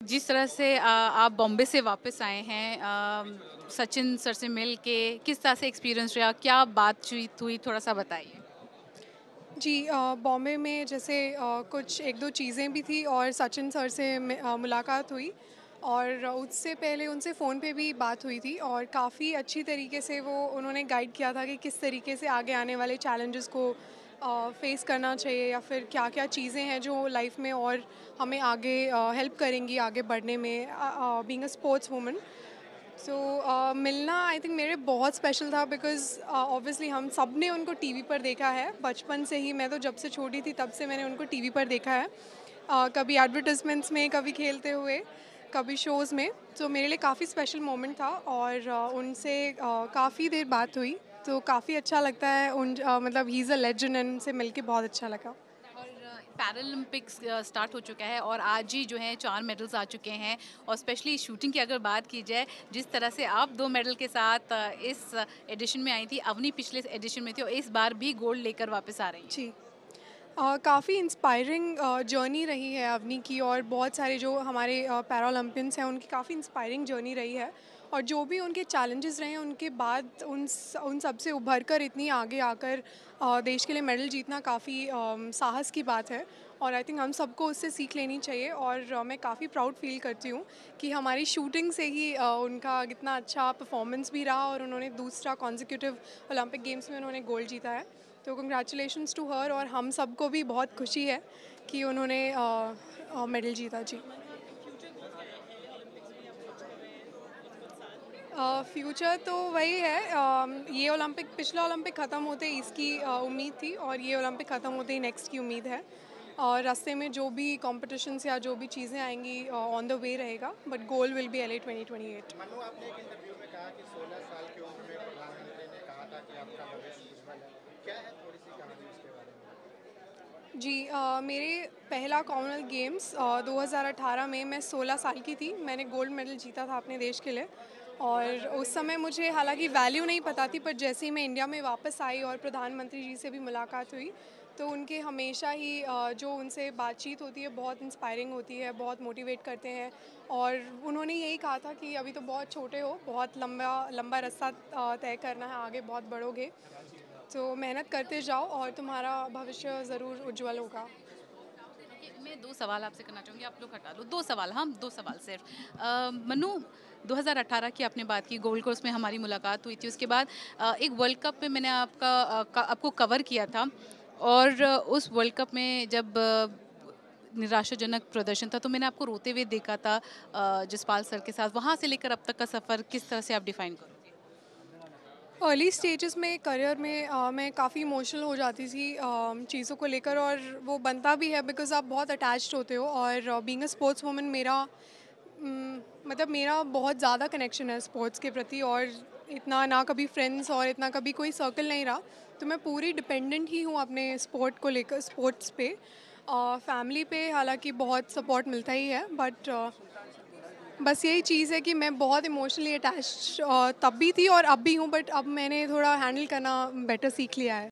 जिस तरह से आप बॉम्बे से वापस आए हैं सचिन सर से मिल के किस तरह से एक्सपीरियंस रहा? क्या बातचीत हुई थोड़ा-सा बताइए? जी बॉम्बे में जैसे कुछ 1-2 चीज़ें भी थी और सचिन सर से मुलाकात हुई और उससे पहले उनसे फ़ोन पे भी बात हुई थी और काफ़ी अच्छी तरीके से वो उन्होंने गाइड किया था कि किस तरीके से आगे आने वाले चैलेंजेस को फ़ेस करना चाहिए या फिर क्या-क्या चीज़ें हैं जो लाइफ़ में और हमें आगे हेल्प करेंगी आगे बढ़ने में बीइंग अ स्पोर्ट्स वुमन। सो मिलना आई थिंक मेरे बहुत स्पेशल था बिकॉज़ ऑब्वियसली हम सब ने उनको टीवी पर देखा है बचपन से ही। मैं तो जब से छोटी थी तब से मैंने उनको टीवी पर देखा है, कभी एडवर्टाइजमेंट्स में, कभी खेलते हुए, कभी शोज़ में। तो मेरे लिए काफ़ी स्पेशल मोमेंट था और उनसे काफ़ी देर बात हुई, तो काफ़ी अच्छा लगता है। मतलब he is a legend and उनसे मिलके बहुत अच्छा लगा। और पैरालंपिक्स स्टार्ट हो चुका है और आज ही जो है 4 मेडल्स आ चुके हैं और स्पेशली शूटिंग की अगर बात की जाए, जिस तरह से आप 2 मेडल के साथ इस एडिशन में आई थी, अवनी पिछले एडिशन में थी और इस बार भी गोल्ड लेकर वापस आ रही हैं। जी। काफ़ी इंस्पायरिंग जर्नी रही है अवनी की और बहुत सारे जो हमारे पैरालम्पियंस हैं उनकी काफ़ी इंस्पायरिंग जर्नी रही है और जो भी उनके चैलेंजेस रहे हैं उनके बाद उन सब से उभर कर इतनी आगे आकर देश के लिए मेडल जीतना काफ़ी साहस की बात है और आई थिंक हम सबको उससे सीख लेनी चाहिए और मैं काफ़ी प्राउड फील करती हूँ कि हमारी शूटिंग से ही उनका कितना अच्छा परफॉर्मेंस भी रहा और उन्होंने दूसरा कॉन्जिक्यूटिव ओलंपिक गेम्स में उन्होंने गोल्ड जीता है। तो कंग्रेचुलेशंस टू हर और हम सबको भी बहुत खुशी है कि उन्होंने मेडल जीता। जी। फ्यूचर तो वही है, ये ओलंपिक पिछला ओलंपिक ख़त्म होते ही इसकी उम्मीद थी और ये ओलंपिक ख़त्म होते ही नेक्स्ट की उम्मीद है। और रास्ते में जो भी कॉम्पिटिशन्स या जो भी चीज़ें आएंगी ऑन द वे रहेगा, but goal will be LA 2028। Manu, आपने एक इंटरव्यू में कहा कि 16 साल की उम्र में प्रधानमंत्री ने कहा था कि आपका भविष्य उज्जवल है। क्या है थोड़ी सी कहानी उसके बारे में? जी मेरे पहला कॉमनवेल्थ गेम्स 2018 में मैं 16 साल की थी। मैंने गोल्ड मेडल जीता था अपने देश के लिए और उस समय मुझे हालांकि वैल्यू नहीं पता थी, पर जैसे ही मैं इंडिया में वापस आई और प्रधानमंत्री जी से भी मुलाकात हुई तो उनके हमेशा ही जो उनसे बातचीत होती है बहुत इंस्पायरिंग होती है, बहुत मोटिवेट करते हैं। और उन्होंने यही कहा था कि अभी तो बहुत छोटे हो, बहुत लंबा लंबा रास्ता तय करना है, आगे बहुत बढ़ोगे, तो मेहनत करते जाओ और तुम्हारा भविष्य ज़रूर उज्जवल होगा। देखिए, मैं 2 सवाल आपसे करना चाहूँगी, आप लोग हटा लो। 2 सवाल, हाँ, 2 सवाल सिर्फ़। मन्नू, 2018 की आपने बात की, गोल्ड कोस्ट में हमारी मुलाकात हुई थी। उसके बाद एक वर्ल्ड कप में मैंने आपको कवर किया था और उस वर्ल्ड कप में जब निराशाजनक प्रदर्शन था, तो मैंने आपको रोते हुए देखा था जसपाल सर के साथ। वहाँ से लेकर अब तक का सफ़र किस तरह से आप डिफ़ाइन करोगे? अर्ली स्टेजेस में करियर में मैं काफ़ी इमोशनल हो जाती थी चीज़ों को लेकर और वो बनता भी है बिकॉज़ आप बहुत अटैच्ड होते हो और बीइंग अ स्पोर्ट्स वुमन मेरा मतलब मेरा बहुत ज़्यादा कनेक्शन है स्पोर्ट्स के प्रति और इतना ना कभी फ्रेंड्स और इतना कभी कोई सर्कल नहीं रहा। तो मैं पूरी डिपेंडेंट ही हूँ अपने स्पोर्ट को लेकर, स्पोर्ट्स पे। फैमिली पे हालांकि बहुत सपोर्ट मिलता ही है, बट बस यही चीज़ है कि मैं बहुत इमोशनली अटैच्ड तब भी थी और अब भी हूँ, बट अब मैंने थोड़ा हैंडल करना बेटर सीख लिया है।